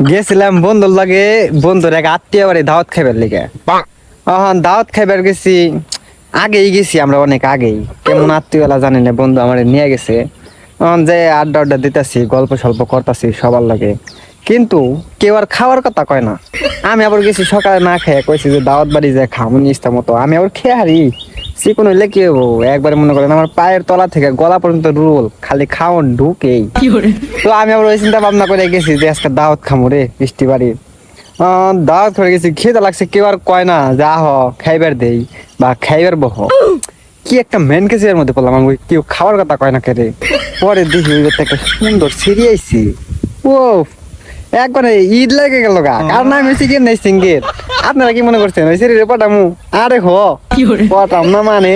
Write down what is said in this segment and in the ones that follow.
গেছিলাম বন্ধুর লাগে, বন্ধুর এক আত্মীয় বাড়ি দাওয়াত খাইবার লিগে। দাওয়াত খাইবার গেছি, আগেই গেছি আমরা, অনেক আগেই। কেমন আত্মীয় জানি না, বন্ধু আমার নিয়ে গেছে। যে আড্ডা আড্ডা দিতেছি, গল্প সল্প করতেছি সবার লাগে, কিন্তু কেউ আর খাওয়ার কথা কয় না। আমি আবার গেছি সকালে না খেয়ে, কইছি যে দাওয়াত বাড়ি যায় খামুন ইচ্ছা মতো। আমি আবার খেয়ে হারি, চিকন হইলে কি হবো, একবারে মনে করেন আমার পায়ের তলা থেকে গলা পর্যন্ত রোল, খালি খাওন ঢুকেই। তো আমি আবার ওই চিন্তা ভাবনা করে গেছি যে আজকে দাওয়াত খামু রে বৃষ্টি বাড়ি। দাওয়াত করে গেছি, খেতে লাগছে, কেউ আর কয় না যা হ খাইবার দেই বা খাইবার বহ। কি একটা মেন কেসের মধ্যে পড়লাম, আমি কেউ খাওয়ার কথা কয় না কেরে। পরে দেখি ওই একটা সুন্দর সিঁড়ি আইছি, ও একবারে ঈদ লেগে গেল গা। কার নাম হয়েছে কি নাই সিঙ্গের। আপনারা কি মনে করছেন ওই সিঁড়ি পটামু? আরে পটাম না, মানে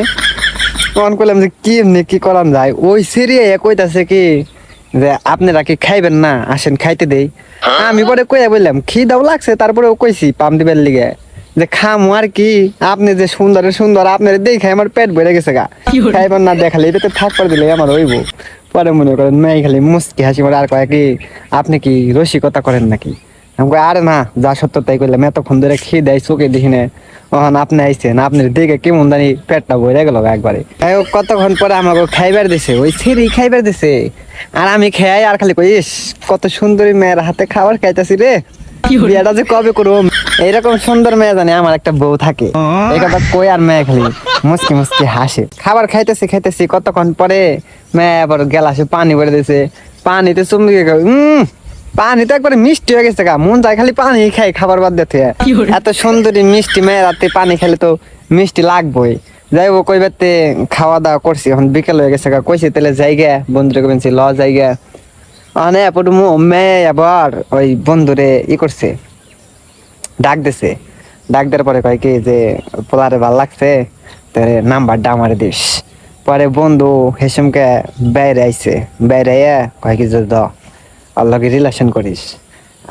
মন করলাম যে কি এমনি কি করান যায়। ওই সিঁড়ি কইতাছে কি যে আপনারা কি খাইবেন না, আসেন খাইতে দেই। আমি পরে কইয়া বললাম খিদাও লাগছে, তারপরে কইছি পাম দিবার লিগে যে খামু আর কি। আপনি যে সুন্দর সুন্দর, আপনার দেখে আমার পেট ভরে গেছে গা। খাইবেন না দেখালে এটাতে থাকবার দিলে আমার হইব। পরে মনে করেন মেয়ে খালি মুস্কি হাসি মারে আর কয় কি আপনি কি রসিকতা করেন নাকি। আমি কই আরে না, যা সত্য তাই কইলাম, এতক্ষণ ধরে খেয়ে দেয় চোখে দেখি না, ওখান আপনি আইছেন, আপনার দেখে কেমন জানি পেটটা ভরে গেল একবারে। কতক্ষণ পরে আমাকে খাইবার দিছে, ওই ছেড়ি খাইবার দিছে। আর আমি খেয়াই আর খালি কই ইস কত সুন্দরী মেয়ের হাতে খাবার খাইতেছি রে, বিয়েটা যে কবে করুম। এইরকম সুন্দর মেয়ে জানি আমার একটা বউ থাকে, এই কথা কই আর মেয়ে খালি মুসকি মুসকি হাসে। খাবার খাইতেছি খাইতেছি, কতক্ষণ পরে মেয়ে আবার গেলাসে পানি ভরে দিছে। পানিতে চুমকি পানি তো একবারে মিষ্টি হয়ে গেছে গা, মন যায় খালি পানি খাই খাবার বাদ দিতে। এত সুন্দরী মিষ্টি মেয়ের হাতে পানি খেলে তো মিষ্টি লাগবেই। যাই হোক কইবাতে খাওয়া দাওয়া করছি, এখন বিকেল হয়ে গেছে গা। কইছি তাহলে যাইগা, বন্ধুরে কইছি ল যাইগা। মানে মেয়ে আবার ওই বন্ধুরে করছে, ডাক দিছে। ডাক দেওয়ার পরে কয় কি যে পোলারে ভাল লাগছে, তোর নাম্বারটা আমারে দিস। পরে বন্ধু হেসুমকে বাইরে আইছে, বাইরে কয় কি যে আল্লাহকে রিলেশন করিস।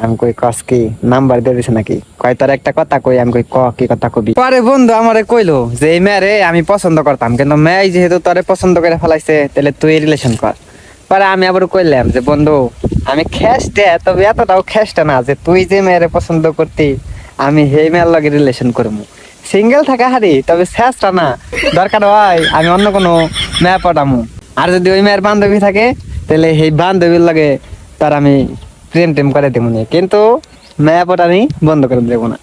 আমি কই কস কি, নাম্বার দিয়ে দিছে নাকি? কয় তোর একটা কথা কই। আমি কই ক কি কথা কবি। পরে বন্ধু আমারে কইলো যে এই মেয়েরে আমি পছন্দ করতাম, কিন্তু মেয়ে যেহেতু তোরে পছন্দ করে ফেলাইছে, তাহলে তুই রিলেশন কর। পরে আমি আবার কইলাম যে বন্ধু আমি খেসটে, তবে এতটাও খেসটা না যে তুই যে মেয়েরে পছন্দ করতি আমি সেই মেয়ের লগে রিলেশন করবো। সিঙ্গেল থাকা হারি, তবে শেষটা না, দরকার হয় আমি অন্য কোনো মেয়ে পটামু। আর যদি ওই মেয়ের বান্ধবী থাকে তাহলে সেই বান্ধবীর লাগে তার আমি প্রেম টেম করে দেবো না, কিন্তু মেয়ে পটানি বন্ধ করে দেবো না।